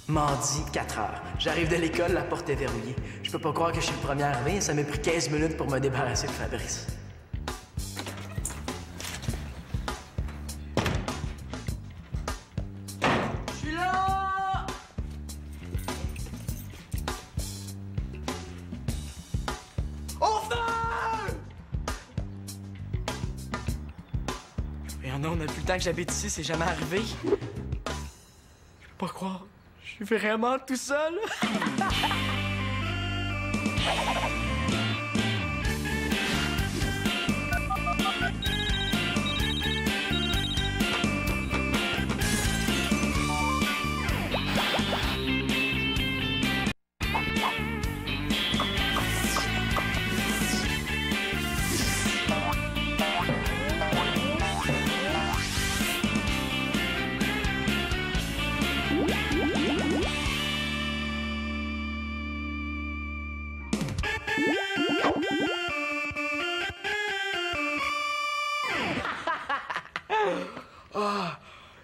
Mardi, 4 heures. J'arrive de l'école, la porte est verrouillée. Je peux pas croire que je suis le premier arrivé. Ça m'a pris 15 minutes pour me débarrasser de Fabrice. Je suis là! Au feu! Mais non, on a plus le temps que j'habite ici, c'est jamais arrivé. Je peux pas croire. Je suis vraiment tout seul.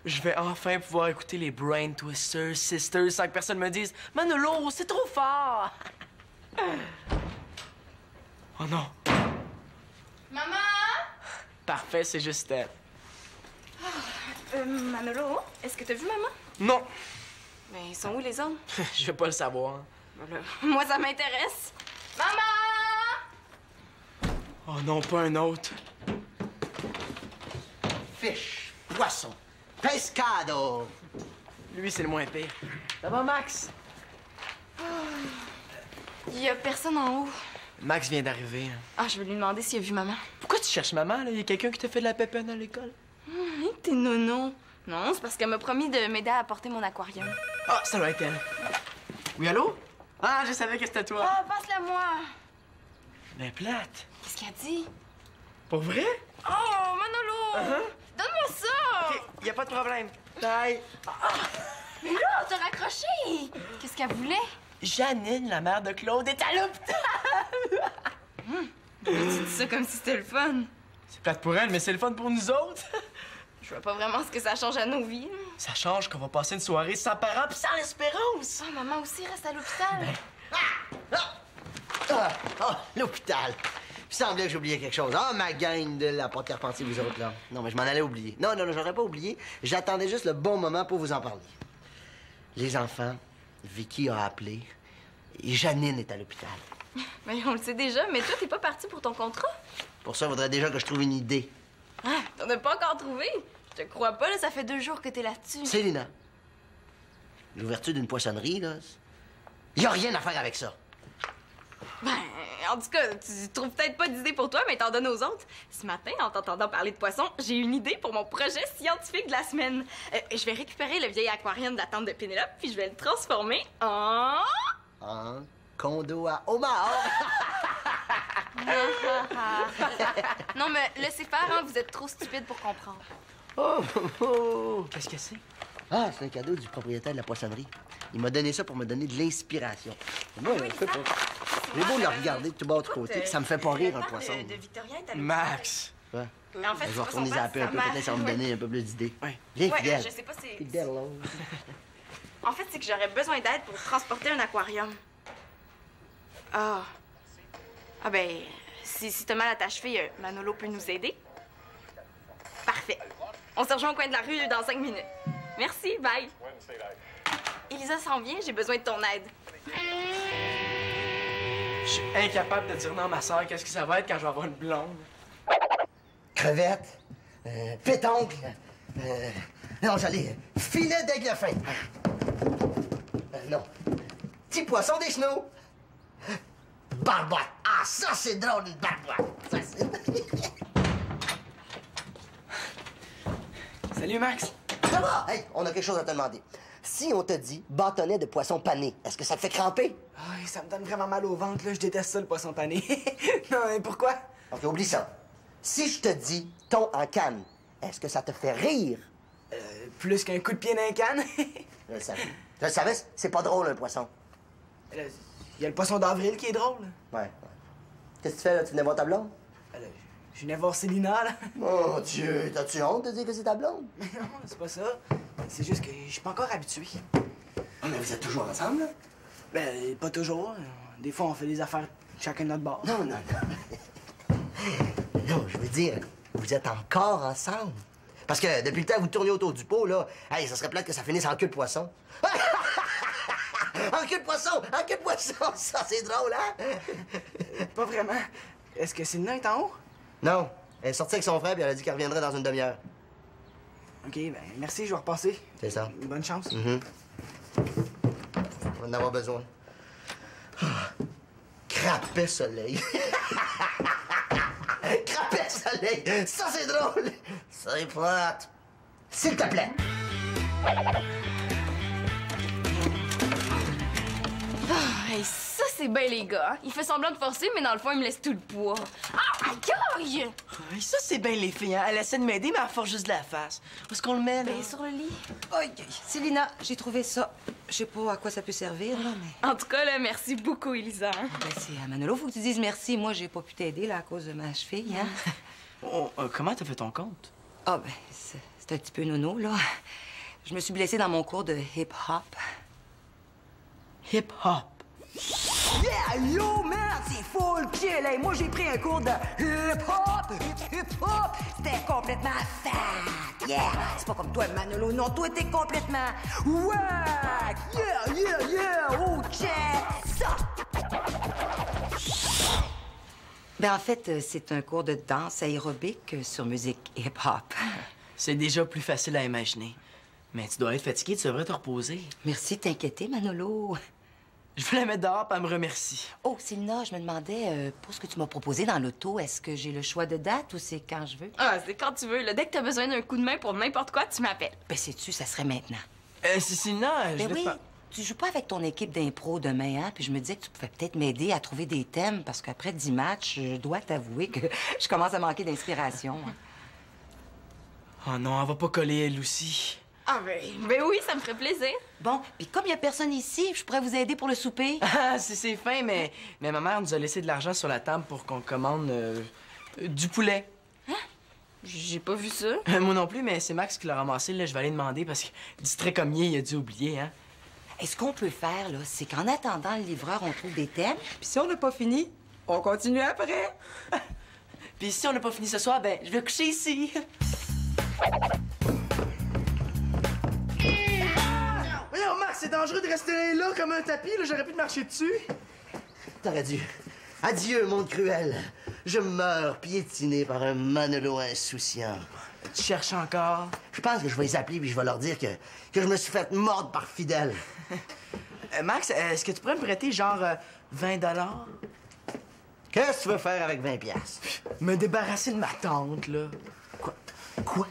Je vais enfin pouvoir écouter les Brain Twisters Sisters sans que personne me dise « Manolo, c'est trop fort! » Oh non! Maman! Parfait, c'est juste elle. Manolo, est-ce que t'as vu maman? Non! Mais ils sont où les autres? Je vais pas le savoir. Moi, ça m'intéresse. Maman! Oh non, pas un autre. Fish, poisson, pescado. Lui, c'est le moins pire. Ça va, Max? Il y a personne en haut. Max vient d'arriver. Ah, je vais lui demander s'il a vu maman. Pourquoi tu cherches maman, là? Y a quelqu'un qui t'a fait de la pépine à l'école? T'es nono. Non, c'est parce qu'elle m'a promis de m'aider à apporter mon aquarium. Ah, ça doit être elle. Oui, allô? Ah, je savais que c'était toi. Ah, passe-la moi. Mais plate. Qu'est-ce qu'elle dit? Pour vrai? Oh, Manolo! Donne-moi ça! OK, y a pas de problème. Bye. Mais là, t'as raccroché! Qu'est-ce qu'elle voulait? Janine, la mère de Claude, est à l'hôpital! Tu dis ça comme si c'était le fun. C'est plate pour elle, mais c'est le fun pour nous autres. Je vois pas vraiment ce que ça change à nos vies. Ça change qu'on va passer une soirée sans parents pis sans espérance. Ah, maman aussi reste à l'hôpital. L'hôpital. Il semblait que j'oubliais quelque chose. Ah, ma gang de la porte Carpentier, vous autres, là. Non, mais je m'en allais oublier. Non, j'aurais pas oublié. J'attendais juste le bon moment pour vous en parler. Les enfants, Vicky a appelé et Janine est à l'hôpital. Mais on le sait déjà, mais toi, t'es pas parti pour ton contrat? Pour ça, il faudrait déjà que je trouve une idée. Ah, t'en as pas encore trouvé? Je te crois pas, là, ça fait 2 jours que t'es là-dessus. Célina, l'ouverture d'une poissonnerie, là, il y a rien à faire avec ça. Ben, en tout cas, tu trouves peut-être pas d'idée pour toi, mais t'en donnes aux autres. Ce matin, en t'entendant parler de poissons, j'ai une idée pour mon projet scientifique de la semaine. Je vais récupérer le vieil aquarium de la tante de Pénélope, puis je vais le transformer en... Un condo à homard. Non, mais laissez faire, hein, vous êtes trop stupide pour comprendre. Oh. Qu'est-ce que c'est? Ah, c'est un cadeau du propriétaire de la poissonnerie. Il m'a donné ça pour me donner de l'inspiration. Moi, je sais pas. J'ai beau le regarder de tout bas de côté, que ça me fait pas rire, un poisson. De Victoria est à Max! Ouais. Mais en fait, Je c'est vais pas son retourner père, zapper un peu, peut-être ça va me donner un peu plus d'idées. Ouais. Viens, Ouais, Fidèle. je sais pas, c'est... Fidèle, là. En fait, c'est que j'aurais besoin d'aide pour transporter un aquarium. Ah. Ah ben, si t'as mal à ta cheville, Manolo peut nous aider. Parfait. On se rejoint au coin de la rue dans 5 minutes. Merci, bye. Elisa s'en vient, j'ai besoin de ton aide. Je suis incapable de dire non à ma soeur qu'est-ce que ça va être quand je vais avoir une blonde. Crevettes, pétoncle, non, j'allais, filet d'aigle fin. Non, petit poisson des chenaux. Barbotte. Ah, ça, c'est drôle, une barbotte. Ça, c'est... Salut, Max. Ça va? Hey, on a quelque chose à te demander. Si on te dit bâtonnet de poisson pané, est-ce que ça te fait cramper? Ah, ça me donne vraiment mal au ventre, là. Je déteste ça, le poisson pané. Non, mais pourquoi? OK, oublie ça. Si je te dis thon en canne, est-ce que ça te fait rire? Plus qu'un coup de pied dans une canne. Je le savais. Je le savais, c'est pas drôle, un poisson. Il y a le poisson d'avril qui est drôle. Ouais. Qu'est-ce que tu fais, là? Tu venais voir ta blonde? Je venais voir Célina, là. Mon Dieu, t'as-tu honte de dire que c'est ta blonde? Mais non, c'est pas ça. C'est juste que je suis pas encore habitué. Oh, mais vous êtes toujours ensemble, là? Ben, pas toujours. Des fois, on fait des affaires chacun de notre bord. Non, non, non. Non, je veux dire, vous êtes encore ensemble. Parce que depuis le temps que vous tournez autour du pot, là, hey, ça serait plate que ça finisse en queue de poisson. En queue de poisson! En queue de poisson! Ça, c'est drôle, hein? Pas vraiment. Est-ce que Célina est en haut? Non. Elle est sortie avec son frère, puis elle a dit qu'elle reviendrait dans une demi-heure. OK, ben merci, je vais repasser. C'est ça. Bonne chance. On va en avoir besoin. Crapet soleil. Crapet soleil. Ça, c'est drôle. C'est plate. S'il te plaît. Hey, ça, c'est bien, les gars. Il fait semblant de forcer, mais dans le fond, il me laisse tout le poids. Ah, aïe! Hey, ça, c'est bien les filles, hein? Elle essaie de m'aider, mais elle force juste de la face. Où est-ce qu'on le met, là? Ben, sur le lit. Aïe, Célina, j'ai trouvé ça. Je sais pas à quoi ça peut servir, là, mais... En tout cas, là, merci beaucoup, Elisa. Ben, c'est à Manolo, faut que tu dises merci. Moi, j'ai pas pu t'aider, là, à cause de ma cheville, hein. Oh, comment t'as fait ton compte? Ah, ben, c'est un petit peu nono, là. Je me suis blessée dans mon cours de hip-hop. Hip-hop. Yeah, yo, man, c'est full chill. Hey, moi, j'ai pris un cours de hip-hop, hip-hop. C'était complètement fat. Yeah, c'est pas comme toi, Manolo. Non, toi, t'es complètement wack. Yeah, yeah, yeah. Oh, check ça. Ben, en fait, c'est un cours de danse aérobique sur musique hip-hop. C'est déjà plus facile à imaginer. Mais tu dois être fatigué, tu devrais te reposer. Merci de t'inquiéter, Manolo. Je voulais la mettre dehors, puis elle me remercie. Oh, Célina, je me demandais, pour ce que tu m'as proposé dans l'auto, est-ce que j'ai le choix de date ou c'est quand je veux? Ah, c'est quand tu veux. Là, dès que t'as besoin d'un coup de main pour n'importe quoi, tu m'appelles. Ben, sais-tu, ça serait maintenant. Cécina, je Ben vais oui, te... tu joues pas avec ton équipe d'impro demain, hein? Puis je me disais que tu pouvais peut-être m'aider à trouver des thèmes, parce qu'après 10 matchs, je dois t'avouer que je commence à manquer d'inspiration. Hein. Oh non, elle va pas coller, elle aussi. Ah, ben oui, ça me ferait plaisir. Bon, puis comme il y a personne ici, je pourrais vous aider pour le souper. Ah, c'est fin, mais ma mère nous a laissé de l'argent sur la table pour qu'on commande du poulet. J'ai pas vu ça. Moi non plus, mais c'est Max qui l'a ramassé. Là, je vais aller demander parce que distrait comme il a dû oublier, hein. Et ce qu'on peut faire, là, c'est qu'en attendant le livreur, on trouve des thèmes. Puis si on n'a pas fini, on continue après. Puis si on n'a pas fini ce soir, ben, je vais coucher ici. Voyons, Max, c'est dangereux de rester là comme un tapis. Là, j'aurais pu te marcher dessus. T'aurais dû. Adieu, monde cruel. Je meurs piétiné par un Manolo insouciant. Tu cherches encore? Je pense que je vais les appeler puis je vais leur dire que je me suis fait mordre par Fidèle. Max, est-ce que tu pourrais me prêter genre 20 $? Qu'est-ce que tu veux faire avec 20 piastres? Me débarrasser de ma tante, là. Quoi? Quoi?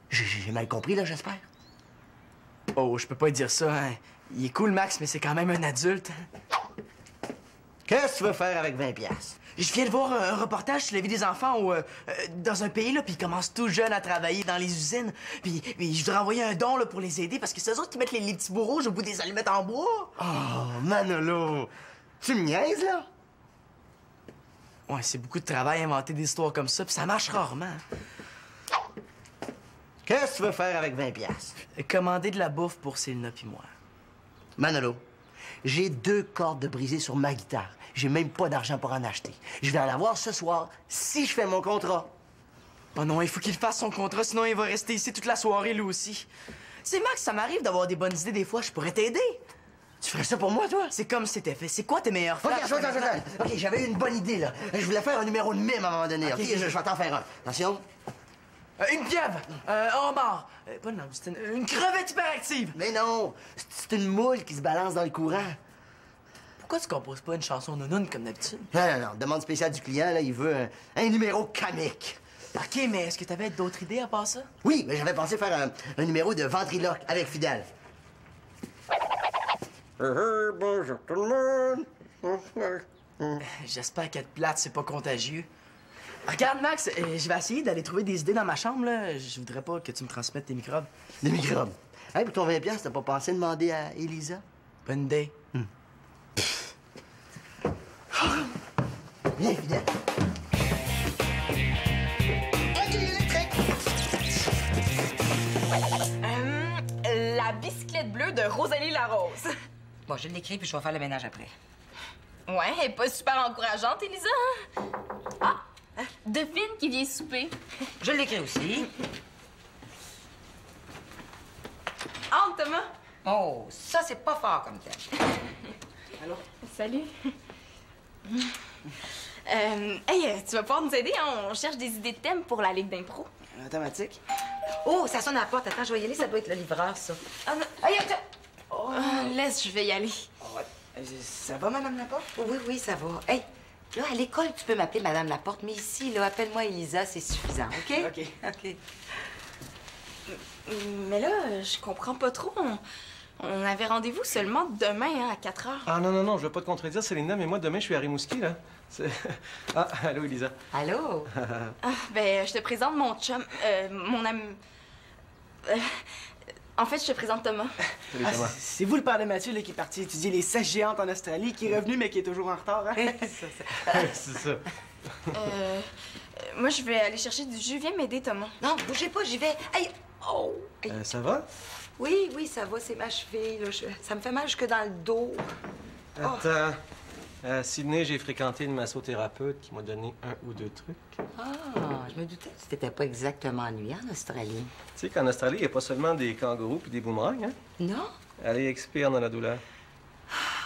J'ai mal compris, là, j'espère. Oh, je peux pas dire ça, hein. Il est cool, Max, mais c'est quand même un adulte. Qu'est-ce que tu veux faire avec 20 piastres? Je viens de voir un reportage sur la vie des enfants dans un pays, là, puis ils commencent tout jeunes à travailler dans les usines. Puis je voudrais envoyer un don, là, pour les aider, parce que c'est eux autres qui mettent les petits bourreaux au bout des allumettes en bois. Oh, Manolo! Tu me niaises, là? Ouais, c'est beaucoup de travail inventer des histoires comme ça, puis ça marche rarement. Qu'est-ce que tu veux faire avec 20 piastres? Commander de la bouffe pour Célina puis moi. Manolo, j'ai 2 cordes de brisées sur ma guitare. J'ai même pas d'argent pour en acheter. Je vais en avoir ce soir si je fais mon contrat. Oh non, il faut qu'il fasse son contrat, sinon il va rester ici toute la soirée, lui aussi. C'est Max, ça m'arrive d'avoir des bonnes idées des fois, je pourrais t'aider. Tu ferais ça pour moi, toi? C'est comme si c'était fait. C'est quoi tes meilleurs OK, flashs? attends. OK, j'avais une bonne idée, là. Je voulais faire un numéro de mime à un moment donné. OK, je vais t'en faire un. Attention. Une pieuvre, un homard. Pas non, c'est une crevette hyperactive. Mais non, c'est une moule qui se balance dans le courant. Pourquoi tu composes pas une chanson nounoune comme d'habitude? Non, demande spéciale du client, là, il veut un numéro comique. OK, mais est-ce que t'avais d'autres idées à part ça? Oui, mais j'avais pensé faire un numéro de ventriloque avec Fidèle. Bonjour tout le monde. J'espère qu'être plate, c'est pas contagieux. Regarde, Max, je vais essayer d'aller trouver des idées dans ma chambre, là. Je voudrais pas que tu me transmettes tes microbes. Des microbes. Hey, pour ton 20 piastres, t'as pas pensé demander à Elisa? Bonne idée. Viens, Fidèle. La bicyclette bleue de Rosalie Larose. Bon, je l'écris puis je vais faire le ménage après. Ouais, elle est pas super encourageante, Elisa. Hein? Ah! Devine qui vient souper. Je l'écris aussi. Entre, Thomas. Oh, ça, c'est pas fort comme thème. Allô? Salut. Hey, tu vas pouvoir nous aider, hein? On cherche des idées de thèmes pour la Ligue d'impro. Thématique? Oh, ça sonne à la porte. Attends, je vais y aller. Ça doit être le livreur, ça. Ah, non. Aïe, attends. Oh, laisse, je vais y aller. Ça va, Madame Laporte? Oui, oui, ça va. Hey, là, à l'école, tu peux m'appeler Madame Laporte, mais ici, là, appelle-moi Elisa, c'est suffisant, OK? OK. OK. Mais là, je comprends pas trop. On avait rendez-vous seulement demain, hein, à 4 heures. Ah non, non, non, je veux pas te contredire, Célina, mais moi, demain, je suis à Rimouski, là. Ah, allô, Elisa. Allô? Ah, ben, je te présente mon chum, mon ami... en fait, je te présente Thomas. Salut, Ah, Thomas. c'est vous le père de Mathieu là, qui est parti étudier les sèches géantes en Australie, qui est revenu mais qui est toujours en retard, hein? C'est ça. Moi, je vais aller chercher du jus. Viens m'aider, Thomas. Non, bougez pas, j'y vais. Hey! Oh! Hey. Ça va? Oui, oui, ça va, c'est ma cheville, là. Ça me fait mal jusque dans le dos. Attends. À Sydney, j'ai fréquenté une massothérapeute qui m'a donné 1 ou 2 trucs. Ah, je me doutais que t'étais pas exactement ennuyé en Australie. Tu sais qu'en Australie, il n'y a pas seulement des kangourous puis des boomerangs, hein? Non? Allez, expire dans la douleur.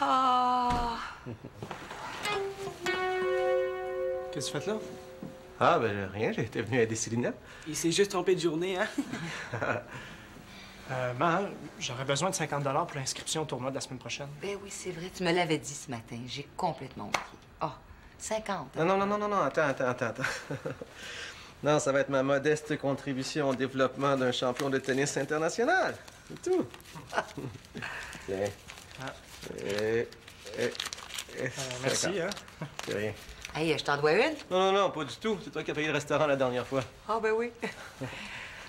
Ah! Qu'est-ce que tu fais là? Ah, ben rien, j'étais venu aider Célina. Il s'est juste trompé de journée, hein? Maman, j'aurais besoin de 50 $ pour l'inscription au tournoi de la semaine prochaine. Ben oui, c'est vrai, tu me l'avais dit ce matin. J'ai complètement oublié. Ah, 50. Non, non, non, non, non, non, attends. Non, ça va être ma modeste contribution au développement d'un champion de tennis international. C'est tout. Tiens. Merci, hein? C'est rien. Hey, je t'en dois une? Non, non, non, pas du tout. C'est toi qui as payé le restaurant la dernière fois. Ah, ben oui.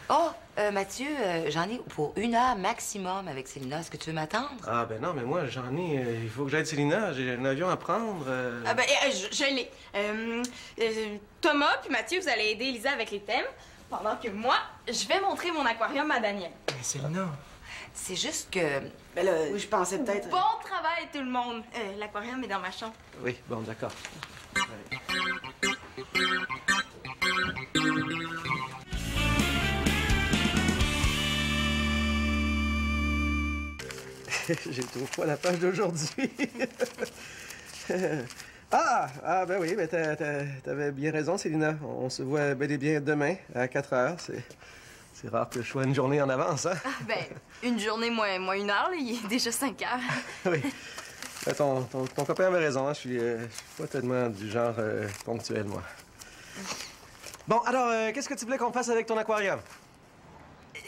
Oh, Mathieu, j'en ai pour 1 heure maximum avec Célina. Est-ce que tu veux m'attendre? Ah, ben non, mais moi, j'en ai. Il faut que j'aide Célina. J'ai un avion à prendre. Ah, ben, je l'ai. Thomas puis Mathieu, vous allez aider Elisa avec les thèmes, pendant que moi, je vais montrer mon aquarium à Daniel. Mais Célina. C'est juste que... Ben là, oui, je pensais peut-être... Bon travail, tout le monde. L'aquarium est dans ma chambre. Oui, bon, d'accord. J'ai toujours pas la page d'aujourd'hui. Ben oui, ben t'avais bien raison, Célina. On se voit bel et bien demain à 4 heures. C'est rare que je sois une journée en avance, hein? Ah, ben, une journée moins 1 heure, là, il est déjà 5 heures. Oui. Ton copain avait raison, hein? Je suis pas tellement du genre ponctuel, moi. Bon, alors, qu'est-ce que tu voulais qu'on fasse avec ton aquarium?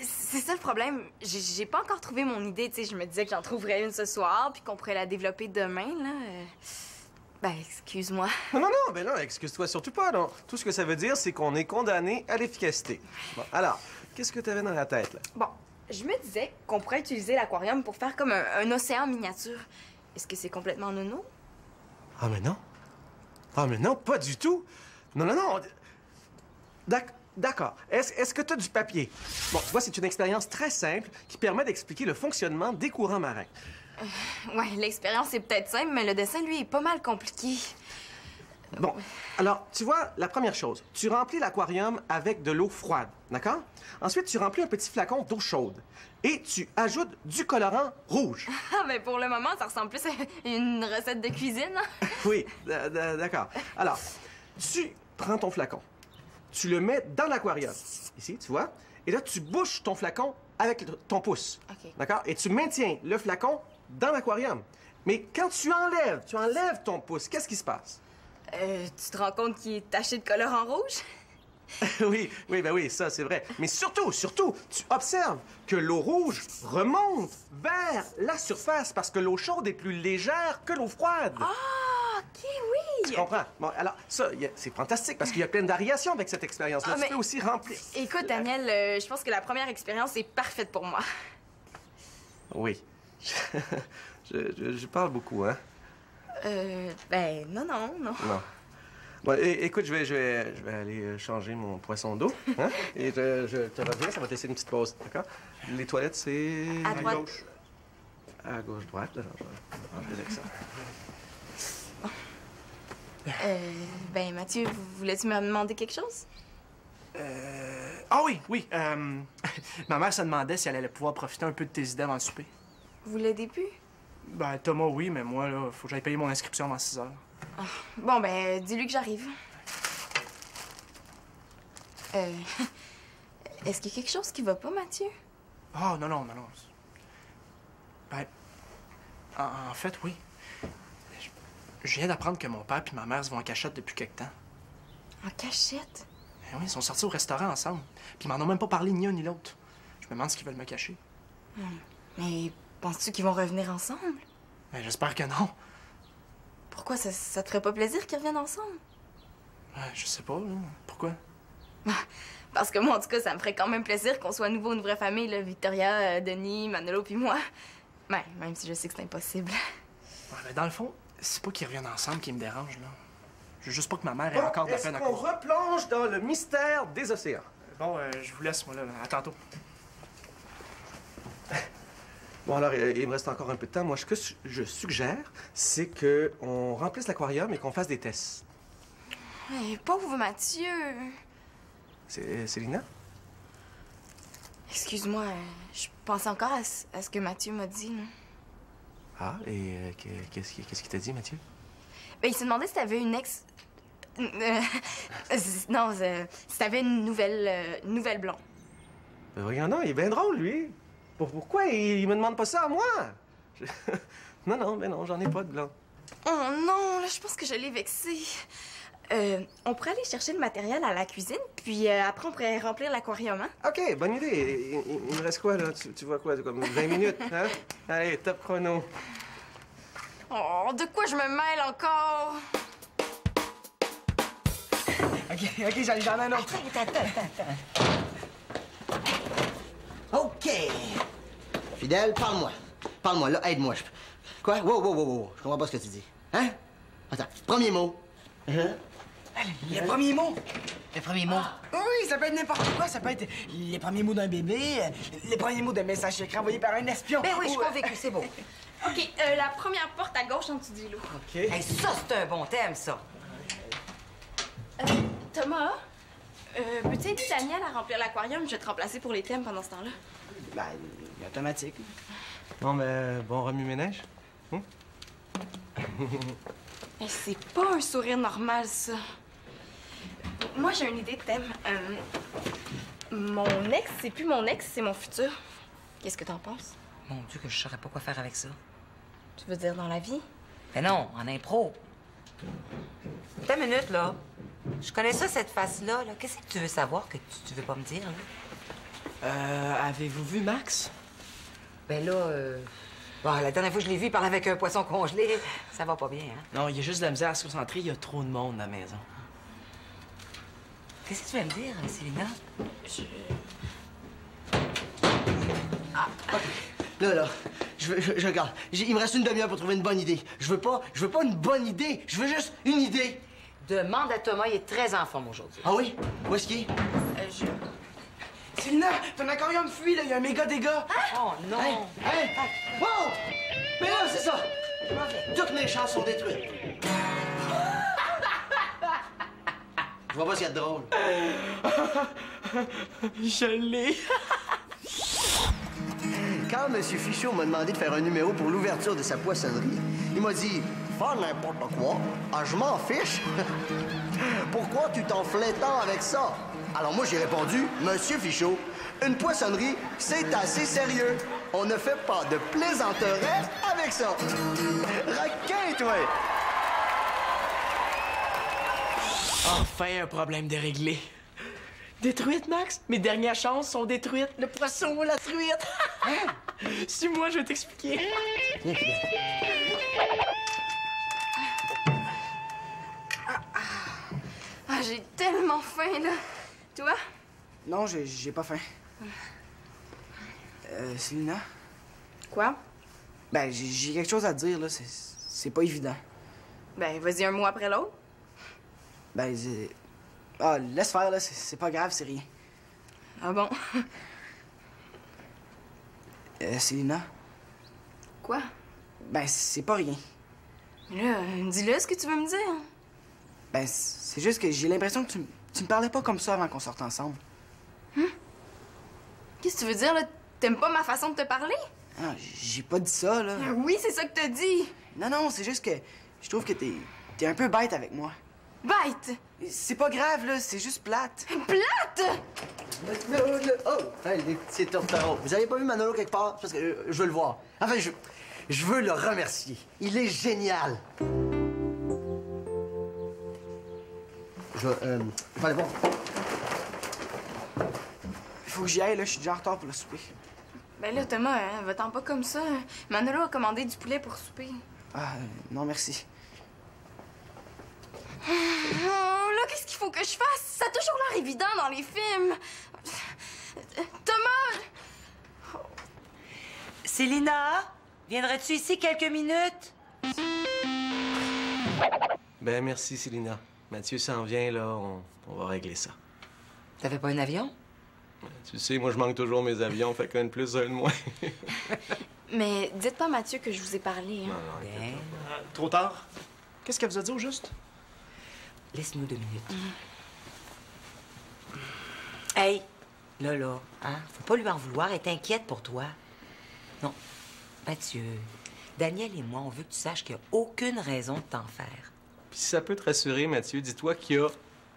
C'est ça le problème. J'ai pas encore trouvé mon idée, tu sais. Je me disais que j'en trouverais une ce soir, puis qu'on pourrait la développer demain, là. Ben, excuse-moi. Non, non, non, ben non, excuse-toi surtout pas, non. Tout ce que ça veut dire, c'est qu'on est condamné à l'efficacité. Bon, alors, qu'est-ce que t'avais dans la tête, là? Bon, je me disais qu'on pourrait utiliser l'aquarium pour faire comme un océan miniature. Est-ce que c'est complètement nono? Ah, mais non. Ah, mais non, pas du tout. Non, non, non. D'accord. Est-ce que tu as du papier? Bon, tu vois, c'est une expérience très simple qui permet d'expliquer le fonctionnement des courants marins. Ouais, l'expérience est peut-être simple, mais le dessin, lui, est pas mal compliqué. Bon, alors, tu vois, la première chose, tu remplis l'aquarium avec de l'eau froide, d'accord? Ensuite, tu remplis un petit flacon d'eau chaude et tu ajoutes du colorant rouge. Ah, ben pour le moment, ça ressemble plus à une recette de cuisine. Hein? Oui, d'accord. Alors, tu prends ton flacon, tu le mets dans l'aquarium, ici, tu vois, et là, tu bouches ton flacon avec ton pouce, OK. d'accord? Et tu maintiens le flacon dans l'aquarium. Mais quand tu enlèves ton pouce, qu'est-ce qui se passe? Tu te rends compte qu'il est taché de colorant rouge? Oui, ben oui, ça, c'est vrai. Mais surtout, tu observes que l'eau rouge remonte vers la surface parce que l'eau chaude est plus légère que l'eau froide. Ah, OK, oui! Tu comprends? Bon, alors, ça, c'est fantastique parce qu'il y a plein de variations avec cette expérience-là. Ah, mais- Tu peux aussi remplir. Écoute, Daniel, je pense que la première expérience est parfaite pour moi. Oui. Je parle beaucoup, hein? Ben, non. Non. Bon, écoute, je vais aller changer mon poisson d'eau, hein? Et je te reviens, ça va te laisser une petite pause, d'accord? Les toilettes, c'est... À droite. Gauche. à gauche-droite. Là, je vais arranger avec ça. Ben, Mathieu, voulais-tu me demander quelque chose? Ah oui, oui. Ma mère se demandait si elle allait pouvoir profiter un peu de tes idées avant le souper. Vous l'aidez plus? Ben, Thomas, oui, mais moi, là, faut que j'aille payer mon inscription avant 6 heures. Bon, ben, dis-lui que j'arrive. Est-ce qu'il y a quelque chose qui va pas, Mathieu? Ah, non, non, non, non. Ben, en fait, oui. Je viens d'apprendre que mon père et ma mère se vont en cachette depuis quelque temps. En cachette? Ben oui, ils sont sortis au restaurant ensemble. Puis ils m'en ont même pas parlé ni un ni l'autre. Je me demande ce qu'ils veulent me cacher. Mais penses-tu qu'ils vont revenir ensemble? Ben, j'espère que non. Pourquoi ça te ferait pas plaisir qu'ils reviennent ensemble? Je sais pas, là. Pourquoi? Parce que moi, en tout cas, ça me ferait quand même plaisir qu'on soit à nouveau une vraie famille, là. Victoria, Denis, Manolo puis moi. Ben, même si je sais que c'est impossible. Ouais, ben, dans le fond, c'est pas qu'ils reviennent ensemble qui me dérange, là. Je veux juste pas que ma mère ait encore de la peine à Est-ce qu'on cause. replonge dans le mystère des océans? Bon, je vous laisse, moi, là. À tantôt. Bon, alors, il me reste encore un peu de temps. Moi, ce que je suggère, c'est qu'on remplisse l'aquarium et qu'on fasse des tests. Hey, pauvre Mathieu! C'est Célina? Excuse-moi, je pensais encore à ce que Mathieu m'a dit, là. Ah, et qu'est-ce qu'il t'a dit, Mathieu? Ben, il s'est demandé si t'avais une ex... non, si t'avais une nouvelle blonde. Ben voyons, non, il est bien drôle, lui. Pourquoi il me demande pas ça à moi? Non, ben non, j'en ai pas de blanc. Oh non, là, je pense que je l'ai vexé. On pourrait aller chercher le matériel à la cuisine, puis après, on pourrait remplir l'aquarium, hein? OK, bonne idée. Il me reste quoi, là? Tu vois quoi, comme 20 minutes, hein? Allez, top chrono. Oh, de quoi je me mêle encore? OK, j'en ai un autre. OK. Fidèle, parle-moi. Parle-moi, là, aide-moi. Quoi? Wow. Je comprends pas ce que tu dis. Hein? Attends, premier mot. Les premiers mots. Les premiers mots. Oui, ça peut être n'importe quoi. Ça peut être les premiers mots d'un bébé, les premiers mots d'un message secret envoyé par un espion. Ben oui, je suis convaincue, c'est beau. OK, la première porte à gauche en dessous du loup. OK. Hey, ça, c'est un bon thème, ça. Thomas, peux-tu aider Daniel à remplir l'aquarium? Je vais te remplacer pour les thèmes pendant ce temps-là. Ben, automatique. Bon, ben, bon remue-ménage. Hey, c'est pas un sourire normal, ça. Moi, j'ai une idée de thème. Mon ex, c'est plus mon ex, c'est mon futur. Qu'est-ce que t'en penses? Mon Dieu, que je saurais pas quoi faire avec ça. Tu veux dire dans la vie? Ben non, en impro. T'as une minute, là. Je connais ça, cette face-là. Là. Qu'est-ce que tu veux savoir que tu veux pas me dire, là? Avez-vous vu Max? Ben là, bon, la dernière fois que je l'ai vu, il parlait avec un poisson congelé. Ça va pas bien, hein? Non, il y a juste de la misère à se concentrer. Il y a trop de monde à la maison. Qu'est-ce que tu veux me dire, Célina? Là, je regarde. Il me reste une demi-heure pour trouver une bonne idée. Je veux pas une bonne idée. Je veux juste une idée. Demande à Thomas, il est très en forme aujourd'hui. Ah oui? Où est-ce qu'il est? Célina, ton aquarium fuit, là. Il y a un méga dégât. Oh non! Hey! Wow! Mais là, c'est ça. Toutes mes chances sont détruites. Je vois pas ce qu'il y a de drôle. Je l'ai. Quand M. Fichot m'a demandé de faire un numéro pour l'ouverture de sa poissonnerie, il m'a dit « Faire n'importe quoi? Ah, je m'en fiche! Pourquoi tu t'enflais tant avec ça? » Alors moi, j'ai répondu « Monsieur Fichot, une poissonnerie, c'est assez sérieux. On ne fait pas de plaisanterie avec ça. Requin, toi! » Enfin, un problème déréglé. Détruite, Max? Mes dernières chances sont détruites. Le poisson, la truite. Suis-moi, je vais t'expliquer. Ah, j'ai tellement faim, là. Toi? Non, j'ai pas faim. Célina? Quoi? Ben, j'ai quelque chose à te dire, là. C'est pas évident. Ben, vas-y un mot après l'autre. Ben, ah, laisse faire, là. C'est pas grave, c'est rien. Ah bon? Célina? Quoi? Ben, c'est pas rien. Mais là, dis-le ce que tu veux me dire. Ben, c'est juste que j'ai l'impression que tu me parlais pas comme ça avant qu'on sorte ensemble. Qu'est-ce que tu veux dire, là? T'aimes pas ma façon de te parler? Ah, j'ai pas dit ça, là. Oui, c'est ça que t'as dit. Non, c'est juste que je trouve que t'es un peu bête avec moi. Bête! C'est pas grave, là, c'est juste plate. Plate! Oh! Hey, les petits tourtereaux. Vous avez pas vu Manolo quelque part? Parce que je veux le voir. Enfin, je veux le remercier. Il est génial. Je vais aller voir. Il faut que j'y aille, là, je suis déjà en retard pour le souper. Ben là, Thomas, va-t'en pas comme ça. Manolo a commandé du poulet pour souper. Ah, non, merci. Oh, là, qu'est-ce qu'il faut que je fasse? Ça a toujours l'air évident dans les films. Thomas! Célina, viendrais-tu ici quelques minutes? Ben, merci, Célina. Mathieu s'en vient, là. On va régler ça. T'avais pas un avion? Tu sais, moi, je manque toujours mes avions, fait qu'un de plus, un de moins. Mais dites pas à Mathieu que je vous ai parlé. Hein. Ben, Trop tard? Qu'est-ce qu'elle vous a dit au juste? laisse-nous 2 minutes. Hey, là, hein? Faut pas lui en vouloir, elle est inquiète pour toi. Non, Mathieu, Daniel et moi, on veut que tu saches qu'il n'y a aucune raison de t'en faire. Puis si ça peut te rassurer, Mathieu, dis-toi qu'il y a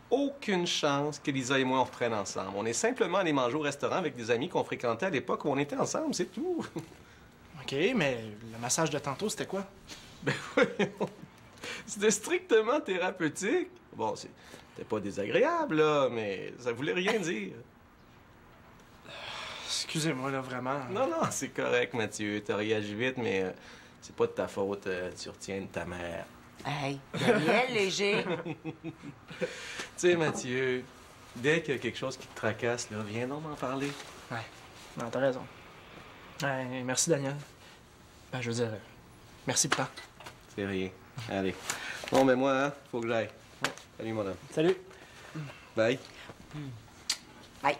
aucune chance qu'Elisa et moi on reprenne ensemble. On est simplement allés manger au restaurant avec des amis qu'on fréquentait à l'époque où on était ensemble, c'est tout. OK, mais le massage de tantôt, c'était quoi? Ben voyons. C'était strictement thérapeutique. Bon, c'était pas désagréable, là, mais ça voulait rien dire. Excusez-moi, là, vraiment. Non, c'est correct, Mathieu. T'as réagi vite, mais c'est pas de ta faute. Tu retiens de ta mère. Hey, Daniel, léger. Tu sais, Mathieu, dès qu'il y a quelque chose qui te tracasse, là, viens donc m'en parler. Ouais, non, t'as raison. Ouais, merci, Daniel. Ben, je veux dire, merci pour ça. C'est rien. Allez. Bon, ben moi, hein, faut que j'aille. Salut, mon homme. Salut. Bye. Bye.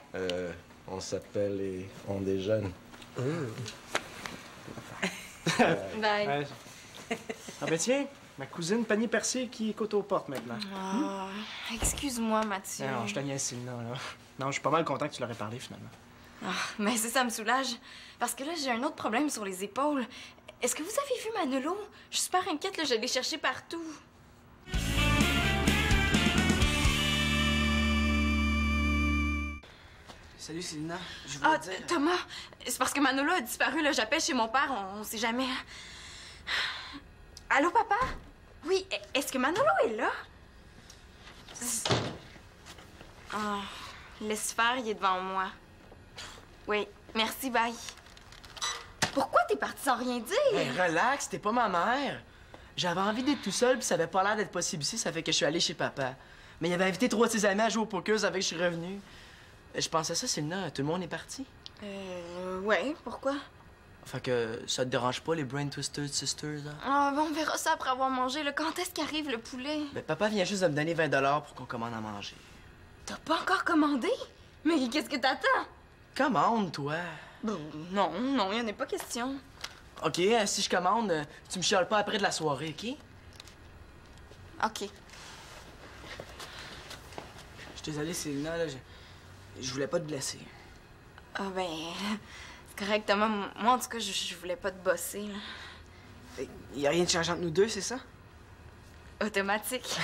On s'appelle et on déjeune. Bye. Ouais. Ah ben tiens, ma cousine Panier Percier qui écoute aux portes maintenant. Ah, excuse-moi, Mathieu. Non, je te niaise, Célina, là. Non, je suis pas mal content que tu leur aies parlé, finalement. Ah, mais ça me soulage. Parce que là, j'ai un autre problème sur les épaules. Est-ce que vous avez vu Manolo? Je suis super inquiète, là, je l'ai cherché partout. Salut, Célina. Je voulais Ah, te dire... Thomas, c'est parce que Manolo a disparu, là. J'appelle chez mon père, on sait jamais. Allô, papa? Oui, est-ce que Manolo est là? Ah, laisse faire, il est devant moi. Oui, merci, bye. Pourquoi t'es parti sans rien dire? Hey, relax, t'es pas ma mère. J'avais envie d'être tout seul, puis ça avait pas l'air d'être possible ici, ça fait que je suis allé chez papa. Mais il avait invité 3 de ses amis à jouer au poker avec que je suis revenu. Je pensais ça, Célina, tout le monde est parti. Ouais, pourquoi? Fait que ça te dérange pas, les Brain Twisted Sisters, hein? Ah, ben on verra ça après avoir mangé, là. Quand est-ce qu'arrive le poulet? Ben, papa vient juste de me donner 20 $ pour qu'on commande à manger. T'as pas encore commandé? Mais qu'est-ce que t'attends? Commande, toi. Non, y'en a pas question. OK, si je commande, tu me chiales pas après de la soirée, OK? OK. Je suis désolé, Célina, là, je voulais pas te blesser. Ah, ben, c'est correct, Thomas. Moi, en tout cas, je voulais pas te bosser, là. Y a rien de changeant entre nous deux, c'est ça? Automatique.